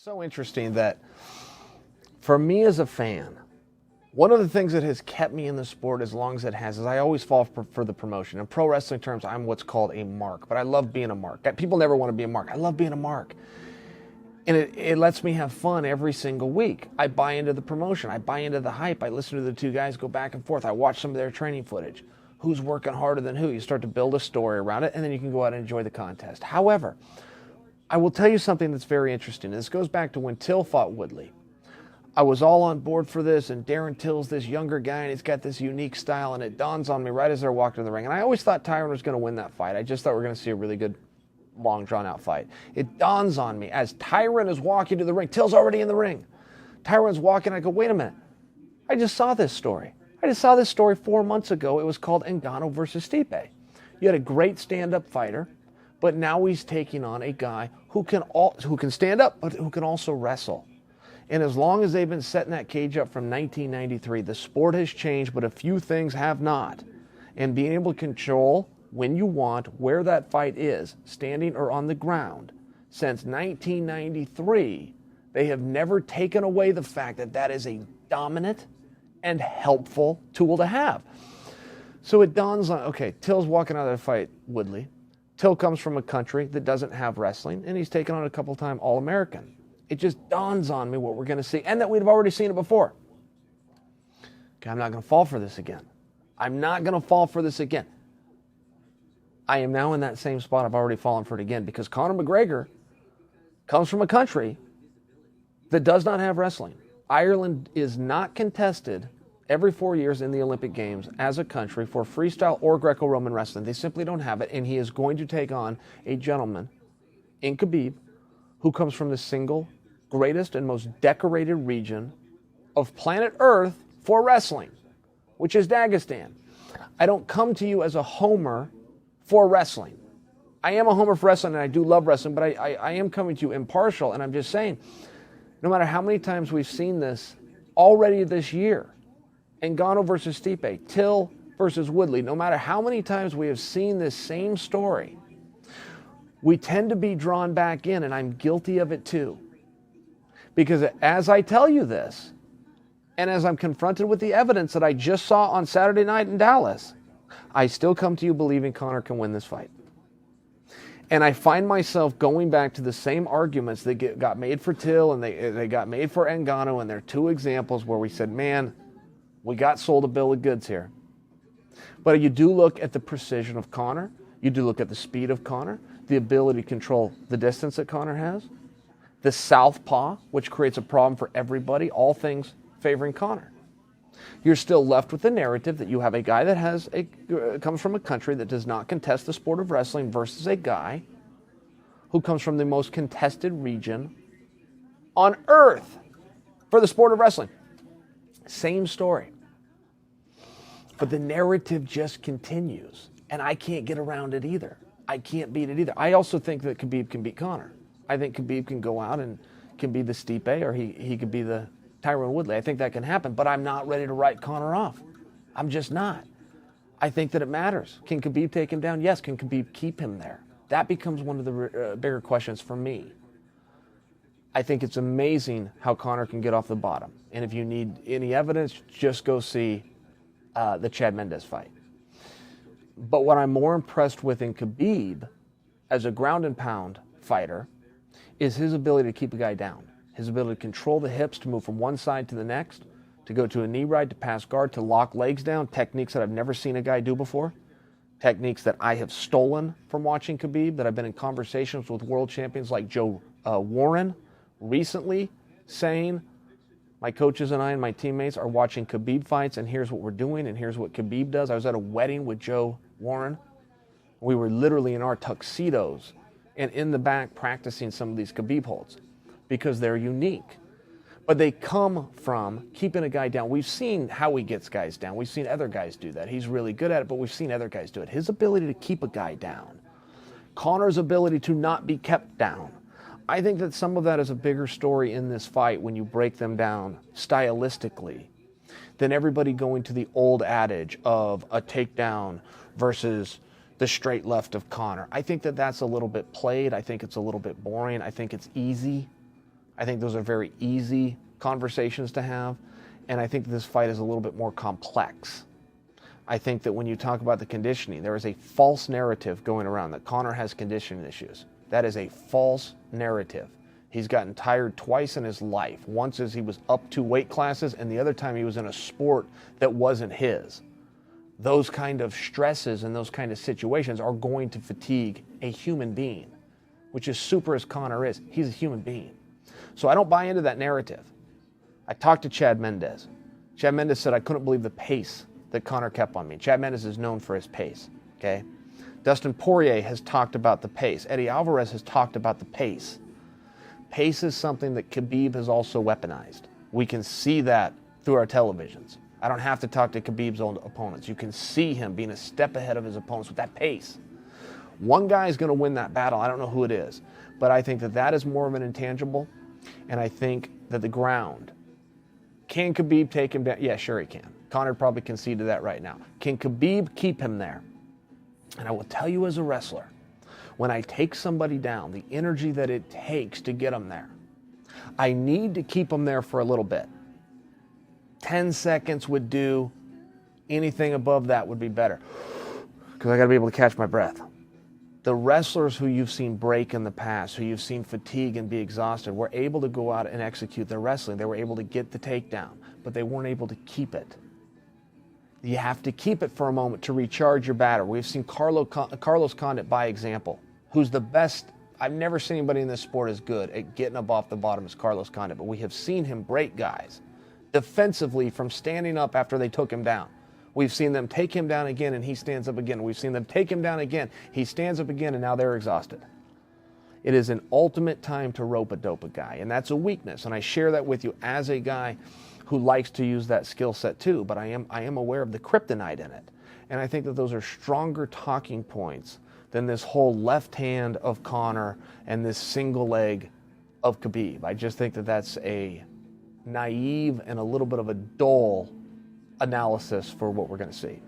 So interesting that for me as a fan, one of the things that has kept me in the sport as long as it has is I always fall for the promotion. In pro wrestling terms, I'm what's called a mark, but I love being a mark. People never want to be a mark. I love being a mark. And it lets me have fun every single week. I buy into the promotion. I buy into the hype. I listen to the two guys go back and forth. I watch some of their training footage. Who's working harder than who? You start to build a story around it, and then you can go out and enjoy the contest. However, I will tell you something that's very interesting. This goes back to when Till fought Woodley. I was all on board for this, and Darren Till's this younger guy, and he's got this unique style, and it dawns on me right as they're walking to the ring. And I always thought Tyron was going to win that fight. I just thought we were going to see a really good, long, drawn-out fight. It dawns on me as Tyron is walking to the ring. Till's already in the ring. Tyron's walking. I go, wait a minute. I just saw this story. I just saw this story 4 months ago. It was called Ngannou versus Stipe. You had a great stand-up fighter, but now he's taking on a guy who can stand up, but who can also wrestle. And as long as they've been setting that cage up from 1993, the sport has changed, but a few things have not. And being able to control when you want, where that fight is, standing or on the ground, since 1993, they have never taken away the fact that that is a dominant and helpful tool to have. So it dawns on, okay, Till's walking out of that fight, Woodley. Till comes from a country that doesn't have wrestling, and he's taken on a couple-time All-American. It just dawns on me what we're going to see, and that we've already seen it before. Okay, I'm not going to fall for this again. I'm not going to fall for this again. I am now in that same spot. I've already fallen for it again because Conor McGregor comes from a country that does not have wrestling. Ireland is not contested every 4 years in the Olympic Games as a country for freestyle or Greco-Roman wrestling. They simply don't have it, and he is going to take on a gentleman in Khabib who comes from the single greatest and most decorated region of planet Earth for wrestling, which is Dagestan. I don't come to you as a homer for wrestling. I am a homer for wrestling, and I do love wrestling, but I am coming to you impartial, and I'm just saying, no matter how many times we've seen this already this year, Ngannou versus Stipe, Till versus Woodley, no matter how many times we have seen this same story, we tend to be drawn back in, and I'm guilty of it too. Because as I tell you this, and as I'm confronted with the evidence that I just saw on Saturday night in Dallas, I still come to you believing Conor can win this fight. And I find myself going back to the same arguments that got made for Till and they got made for Ngannou, and they're two examples where we said, man, we got sold a bill of goods here. But you do look at the precision of Conor. You do look at the speed of Conor, the ability to control the distance that Conor has, the southpaw, which creates a problem for everybody, all things favoring Conor. You're still left with the narrative that you have a guy that comes from a country that does not contest the sport of wrestling versus a guy who comes from the most contested region on earth for the sport of wrestling. Same story. But the narrative just continues, and I can't get around it either. I can't beat it either. I also think that Khabib can beat Conor. I think Khabib can go out and can be the Stipe, or he could be the Tyron Woodley. I think that can happen, but I'm not ready to write Conor off. I'm just not. I think that it matters. Can Khabib take him down? Yes. Can Khabib keep him there? That becomes one of the bigger questions for me. I think it's amazing how Conor can get off the bottom. And if you need any evidence, just go see the Chad Mendes fight. But what I'm more impressed with in Khabib as a ground and pound fighter is his ability to keep a guy down. His ability to control the hips, to move from one side to the next, to go to a knee ride, to pass guard, to lock legs down, techniques that I've never seen a guy do before, techniques that I have stolen from watching Khabib, that I've been in conversations with world champions like Joe Warren recently saying, my coaches and I and my teammates are watching Khabib fights, and here's what we're doing, and here's what Khabib does. I was at a wedding with Joe Warren. We were literally in our tuxedos and in the back practicing some of these Khabib holds because they're unique. But they come from keeping a guy down. We've seen how he gets guys down. We've seen other guys do that. He's really good at it, but we've seen other guys do it. His ability to keep a guy down. Conor's ability to not be kept down. I think that some of that is a bigger story in this fight when you break them down stylistically than everybody going to the old adage of a takedown versus the straight left of Conor. I think that that's a little bit played. I think it's a little bit boring. I think it's easy I think those are very easy conversations to have, and I think this fight is a little bit more complex. I think that when you talk about the conditioning, there is a false narrative going around that Conor has conditioning issues. That is a false narrative. He's gotten tired twice in his life. Once as he was up 2 weight classes, and the other time he was in a sport that wasn't his. Those kind of stresses and those kind of situations are going to fatigue a human being, which is super as Conor is. He's a human being. So I don't buy into that narrative. I talked to Chad Mendes. Chad Mendes said, I couldn't believe the pace that Conor kept on me. Chad Mendes is known for his pace, okay? Dustin Poirier has talked about the pace. Eddie Alvarez has talked about the pace. Pace is something that Khabib has also weaponized. We can see that through our televisions. I don't have to talk to Khabib's own opponents. You can see him being a step ahead of his opponents with that pace. One guy is going to win that battle. I don't know who it is, but I think that that is more of an intangible, and I think that the ground. Can Khabib take him down? Yeah, sure he can. Conor probably conceded that right now. Can Khabib keep him there? And I will tell you as a wrestler, when I take somebody down, the energy that it takes to get them there, I need to keep them there for a little bit. 10 seconds would do. Anything above that would be better, because I got to be able to catch my breath. The wrestlers who you've seen break in the past, who you've seen fatigue and be exhausted, were able to go out and execute their wrestling. They were able to get the takedown, but they weren't able to keep it. You have to keep it for a moment to recharge your batter. We've seen Carlos Condit by example, who's the best. I've never seen anybody in this sport as good at getting up off the bottom as Carlos Condit, but we have seen him break guys defensively from standing up after they took him down. We've seen them take him down again, and he stands up again. We've seen them take him down again. He stands up again, and now they're exhausted. It is an ultimate time to rope-a-dope a guy, and that's a weakness. And I share that with you as a guy who likes to use that skill set too, but I am aware of the kryptonite in it. And I think that those are stronger talking points than this whole left hand of Conor and this single leg of Khabib. I just think that that's a naive and a little bit of a dull analysis for what we're going to see.